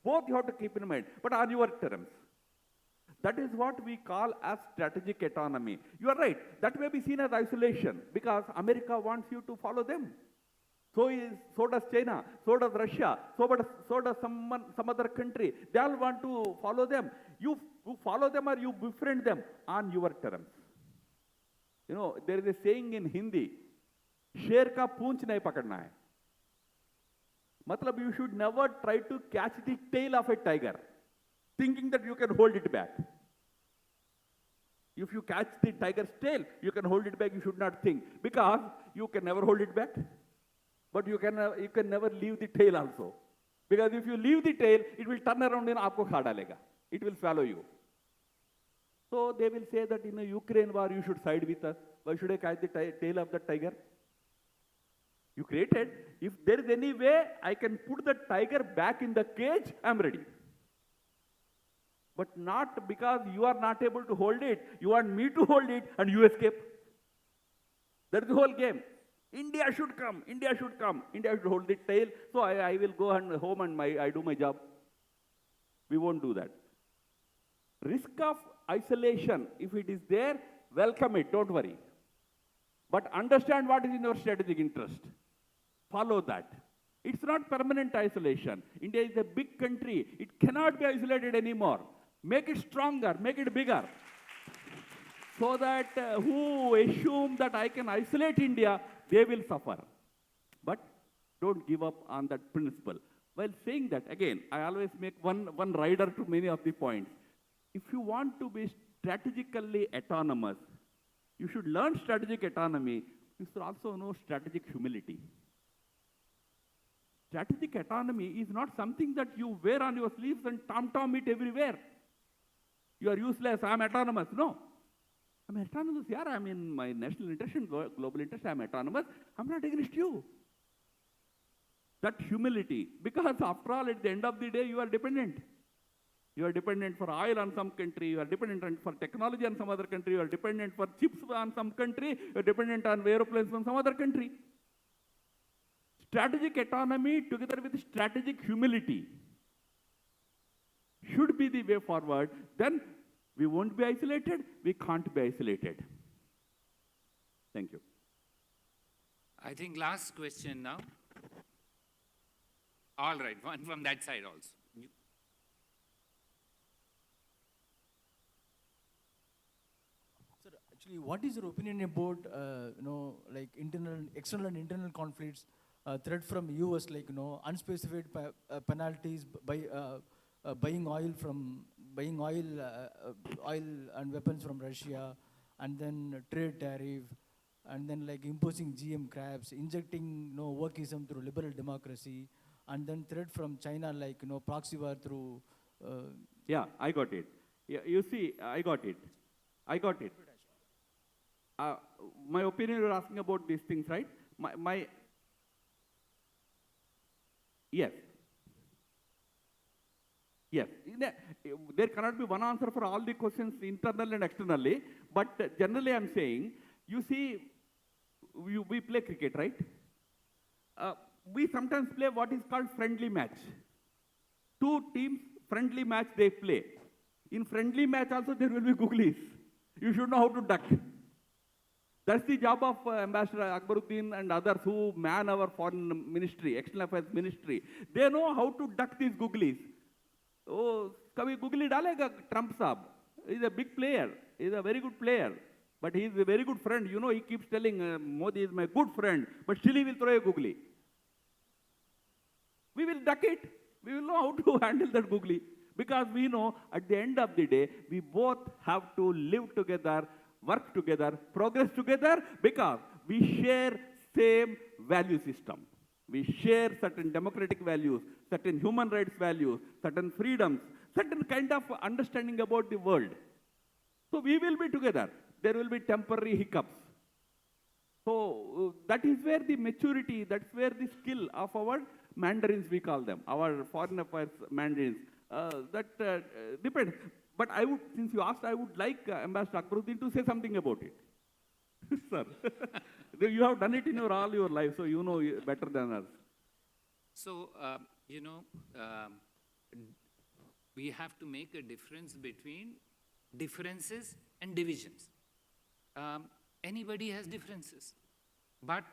Both you have to keep in mind, but on your terms. That is what we call as strategic autonomy. You are right, that may be seen as isolation because America wants you to follow them. So does China, so does Russia, so does some other country. They all want to follow them. You follow them or you befriend them on your terms. You know, there is a saying in Hindi, "Sher ka poonch nahi pakadna hai." Matlab, you should never try to catch the tail of a tiger, thinking that you can hold it back. If you catch the tiger's tail, you can hold it back, you should not think, because you can never hold it back. But you can never leave the tail also. Because if you leave the tail, it will turn around and aapko kha dalega. It will swallow you. So they will say that in a Ukraine war, you should side with us. Why should I catch the tail of the tiger? You created. If there is any way I can put the tiger back in the cage, I am ready. But not because you are not able to hold it. You want me to hold it and you escape. That is the whole game. India should come. India should come. India should hold the tail. So I will go home and I do my job. We won't do that. Risk of isolation, if it is there, welcome it. Don't worry. But understand what is in your strategic interest. Follow that. It's not permanent isolation. India is a big country. It cannot be isolated anymore. Make it stronger, make it bigger. So that who assume that I can isolate India, they will suffer. But don't give up on that principle. While saying that, again, I always make one rider to many of the points. If you want to be strategically autonomous, you should learn strategic autonomy. You should also know strategic humility. Strategic autonomy is not something that you wear on your sleeves and tom-tom it everywhere. You are useless, I am autonomous. No. I am autonomous, yeah, I am in my national interest and global interest, I am autonomous. I am not against you. That humility, because after all, at the end of the day, you are dependent. You are dependent for oil on some country, you are dependent for technology on some other country, you are dependent for chips on some country, you are dependent on aeroplanes on some other country. Strategic autonomy together with strategic humility should be the way forward. Then we won't be isolated, we can't be isolated. Thank you. I think last question now. All right, one from that side also. Sir, actually, what is your opinion about, like external and internal conflicts, threat from US, like, unspecified penalties by buying oil and weapons from Russia, and then trade tariff, and then like imposing GM crabs, injecting workism through liberal democracy, and then threat from China, like proxy war through. Yeah, I got it. Yeah, you see, I got it. My opinion, you're asking about these things, right? Yes. Yes. There cannot be one answer for all the questions internally and externally, but generally I'm saying, you see, we play cricket, right? We sometimes play what is called friendly match. Two teams, friendly match they play. In friendly match also there will be googlies. You should know how to duck. That's the job of Ambassador Akbaruddin and others who man our foreign ministry, external affairs ministry. They know how to duck these googlies. Oh, कभी googly डालेगा Trump साहब? He's a big player. He's a very good player. But he's a very good friend. You know, he keeps telling Modi is my good friend, but still he will throw a googly. We will duck it. We will know how to handle that googly. Because we know at the end of the day, we both have to live together, work together, progress together, because we share same value system. We share certain democratic values, certain human rights values, certain freedoms, certain kind of understanding about the world. So we will be together. There will be temporary hiccups. So that is where the maturity, that's where the skill of our mandarins, we call them, our foreign affairs mandarins, depends. But I would, since you asked, I would like Ambassador Akbaruddin to say something about it. Sir, you have done it in all your life, so you know better than us. So, we have to make a difference between differences and divisions. Anybody has differences, but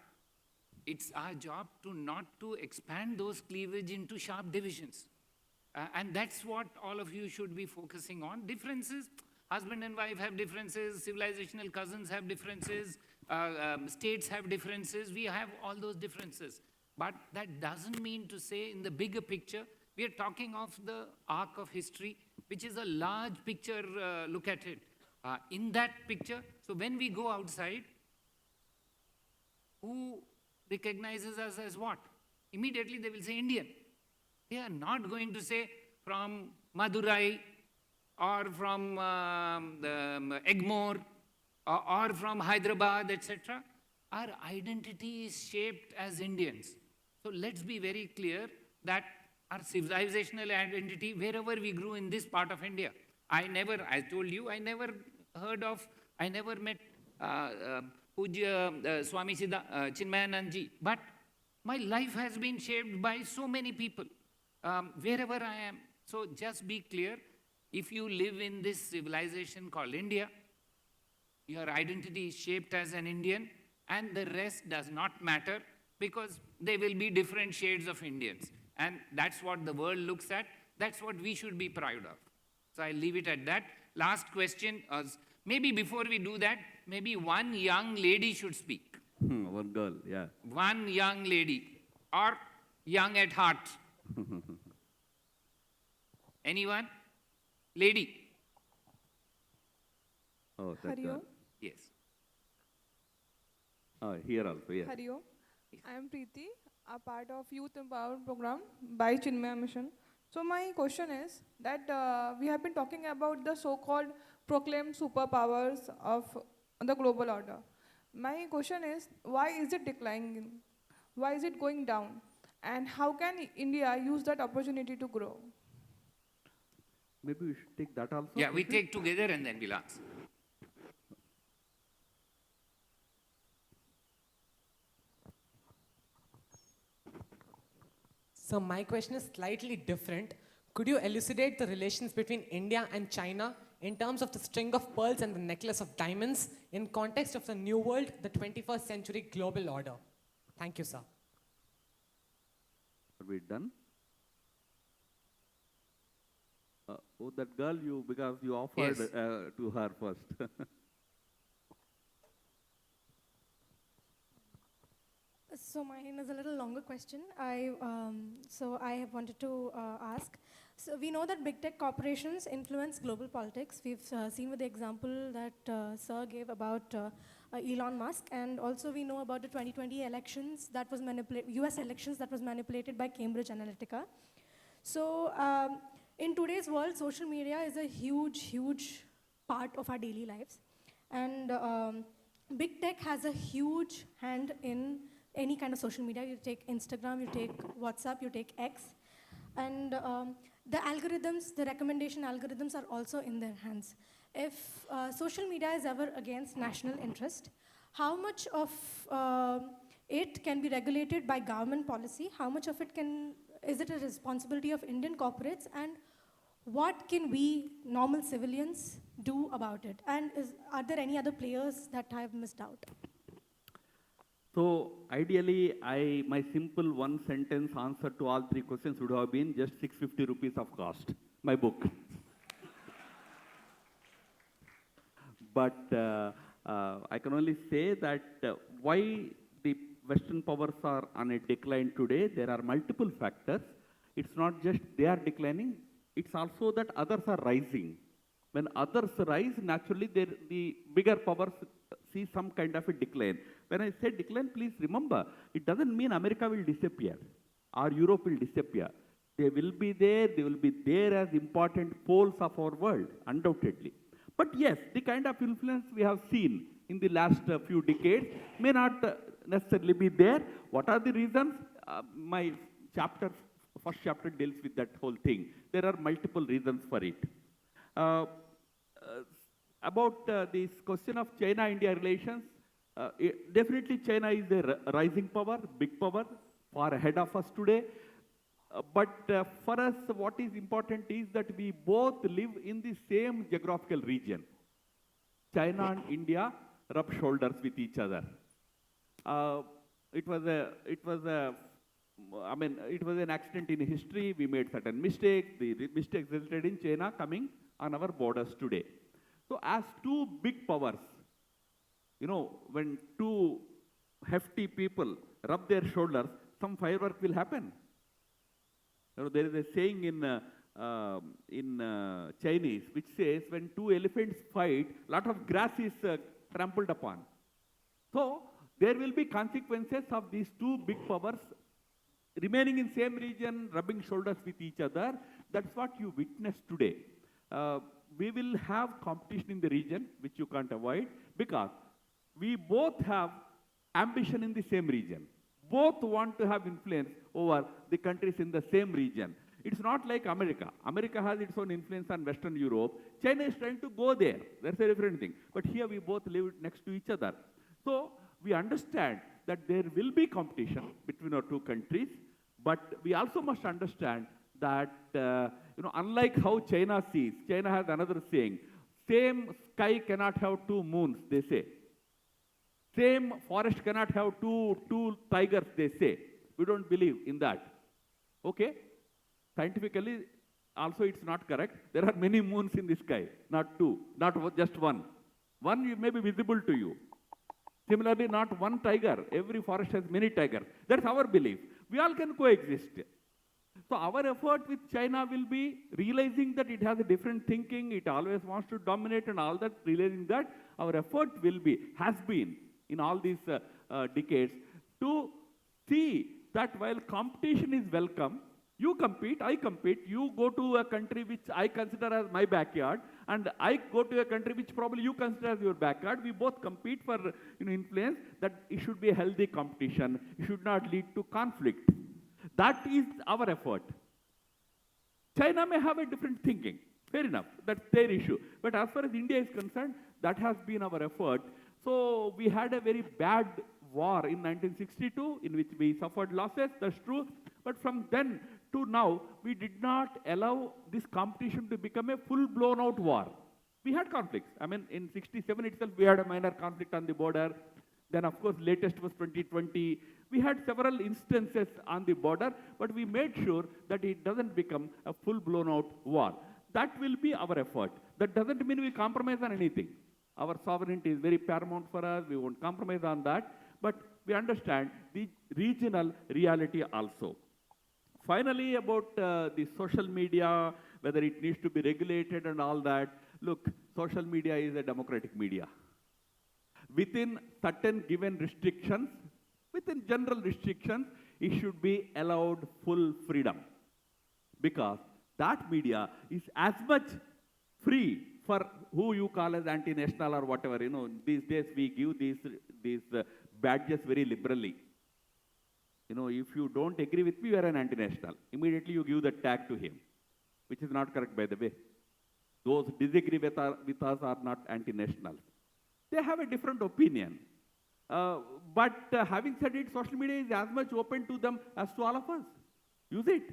it's our job to not to expand those cleavage into sharp divisions. And that's what all of you should be focusing on. Differences, husband and wife have differences, civilizational cousins have differences, states have differences, we have all those differences. But that doesn't mean to say in the bigger picture, we are talking of the arc of history, which is a large picture, look at it. In that picture, so when we go outside, who recognizes us as what? Immediately they will say Indian. They are not going to say from Madurai or from Egmore or from Hyderabad, etc. Our identity is shaped as Indians. So let's be very clear that our civilizational identity, wherever we grew in this part of India, I told you, I never met Pujya Swami Chinmayanandji, but my life has been shaped by so many people, wherever I am. So just be clear, if you live in this civilization called India, your identity is shaped as an Indian, and the rest does not matter, because there will be different shades of Indians. And that's what the world looks at. That's what we should be proud of. So I'll leave it at that. Last question, maybe before we do that, maybe one young lady should speak. One girl, yeah. One young lady, or young at heart. Anyone? Lady? Oh, that Hari Om. Yes. Here also, yes. Hari Om. I am Preeti, a part of Youth Empowerment Program by Chinmaya Mission. So my question is that we have been talking about the so-called proclaimed superpowers of the global order. My question is, why is it declining? Why is it going down? And how can India use that opportunity to grow? Maybe we should take that also. Yeah, we take together and then we'll answer. So my question is slightly different. Could you elucidate the relations between India and China in terms of the string of pearls and the necklace of diamonds in context of the new world, the 21st century global order? Thank you, sir. Are we done? That girl, because you offered Yes. to her first. So mine is a little longer question. I have wanted to ask. So we know that big tech corporations influence global politics. We've seen with the example that Sir gave about Elon Musk, and also we know about the 2020 elections that was US elections that was manipulated by Cambridge Analytica. So in today's world, social media is a huge part of our daily lives, and big tech has a huge hand in any kind of social media. You take Instagram, you take WhatsApp, you take X, and the algorithms, the recommendation algorithms are also in their hands. If social media is ever against national interest, how much of it can be regulated by government policy? How much of it is it a responsibility of Indian corporates? And what can we, normal civilians, do about it? And are there any other players that have missed out? So ideally, my simple one sentence answer to all three questions would have been just 650 rupees of cost, my book. But I can only say that why the Western powers are on a decline today, there are multiple factors. It's not just they are declining, it's also that others are rising. When others rise, naturally the bigger powers see some kind of a decline. When I say decline, please remember, it doesn't mean America will disappear or Europe will disappear. They will be there as important poles of our world, undoubtedly. But yes, the kind of influence we have seen in the last few decades may not necessarily be there. What are the reasons? My first chapter deals with that whole thing. There are multiple reasons for it. About this question of China-India relations, definitely China is a rising power, big power, far ahead of us today. But for us, what is important is that we both live in the same geographical region. China and India rub shoulders with each other. It was an accident in history. We made certain mistakes. The mistakes resulted in China coming on our borders today. So as two big powers, when two hefty people rub their shoulders, some firework will happen. There is a saying in Chinese which says when two elephants fight, a lot of grass is trampled upon. So there will be consequences of these two big powers remaining in same region, rubbing shoulders with each other. That's what you witness today. We will have competition in the region, which you can't avoid, because we both have ambition in the same region. Both want to have influence over the countries in the same region. It's not like America. America has its own influence on Western Europe. China is trying to go there. That's a different thing. But here we both live next to each other. So we understand that there will be competition between our two countries, but we also must understand that, unlike how China sees, China has another saying, same sky cannot have two moons, they say. Same forest cannot have two tigers, they say. We don't believe in that. Okay? Scientifically, also it's not correct. There are many moons in the sky, not two, not just one. One may be visible to you. Similarly, not one tiger. Every forest has many tigers. That's our belief. We all can coexist. So our effort with China will be realizing that it has a different thinking, it always wants to dominate and all that, realizing that our effort has been in all these decades to see that while competition is welcome, you compete, I compete, you go to a country which I consider as my backyard, and I go to a country which probably you consider as your backyard. We both compete for influence, that it should be a healthy competition. It should not lead to conflict. That is our effort. China may have a different thinking. Fair enough. That's their issue. But as far as India is concerned, that has been our effort. So we had a very bad war in 1962 in which we suffered losses. That's true. But from then to now, we did not allow this competition to become a full-blown out war. We had conflicts. I mean, in 67 itself, we had a minor conflict on the border. Then, of course, latest was 2020. We had several instances on the border, but we made sure that it doesn't become a full-blown out war. That will be our effort. That doesn't mean we compromise on anything. Our sovereignty is very paramount for us. We won't compromise on that. But we understand the regional reality also. Finally, about the social media, whether it needs to be regulated and all that. Look, social media is a democratic media. Within certain given restrictions, within general restrictions, it should be allowed full freedom. Because that media is as much free for who you call as anti-national or whatever. These days we give these badges very liberally. If you don't agree with me, you are an anti-national. Immediately you give the tag to him, which is not correct, by the way. Those disagree with us are not anti-nationals. They have a different opinion. But having said it, social media is as much open to them as to all of us. Use it.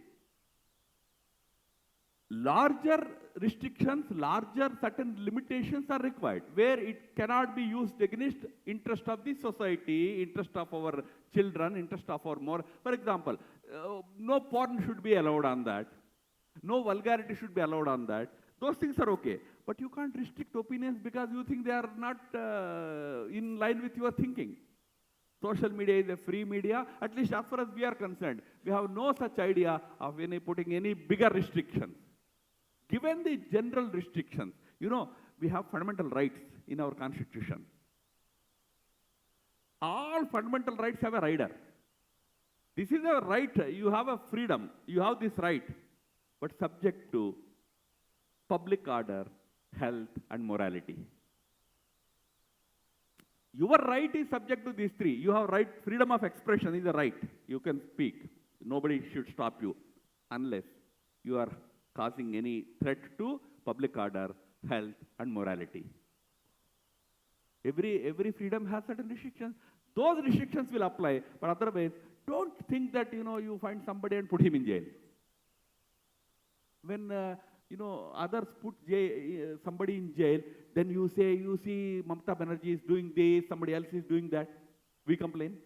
larger restrictions, larger certain limitations are required, where it cannot be used against interest of the society, interest of our children, interest of our more. For example, no porn should be allowed on that. No vulgarity should be allowed on that. Those things are okay. But you can't restrict opinions because you think they are not in line with your thinking. Social media is a free media, at least as far as we are concerned. We have no such idea of putting any bigger restrictions. Given the general restrictions, we have fundamental rights in our constitution. All fundamental rights have a rider. This is a right, you have a freedom, you have this right, but subject to public order, health, and morality. Your right is subject to these three. You have right, freedom of expression is a right. You can speak. Nobody should stop you unless you are causing any threat to public order, health, and morality. Every freedom has certain restrictions. Those restrictions will apply, but otherwise, don't think that you find somebody and put him in jail. When others put somebody in jail, then you say, you see, Mamata Banerjee is doing this, somebody else is doing that. We complain.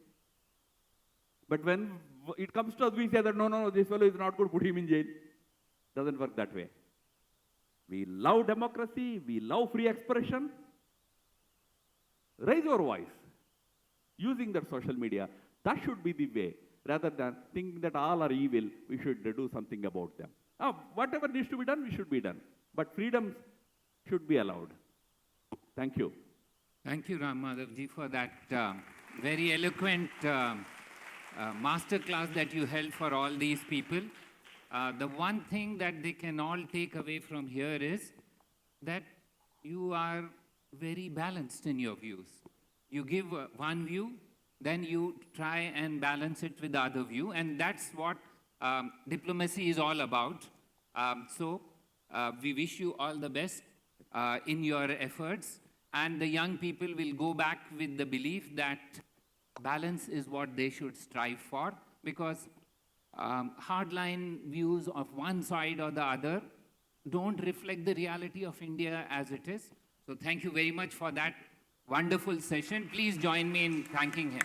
But when it comes to us, we say that no, this fellow is not good, put him in jail. Doesn't work that way. We love democracy, we love free expression. Raise your voice using that social media. That should be the way, rather than thinking that all are evil, we should do something about them. Whatever needs to be done, we should be done. But freedoms should be allowed. Thank you. Thank you, Ram Madhavji, for that very eloquent master class that you held for all these people. The one thing that they can all take away from here is that you are very balanced in your views. You give one view, then you try and balance it with the other view, and that's what diplomacy is all about. We wish you all the best in your efforts, and the young people will go back with the belief that balance is what they should strive for, because hardline views of one side or the other don't reflect the reality of India as it is. So thank you very much for that wonderful session. Please join me in thanking him.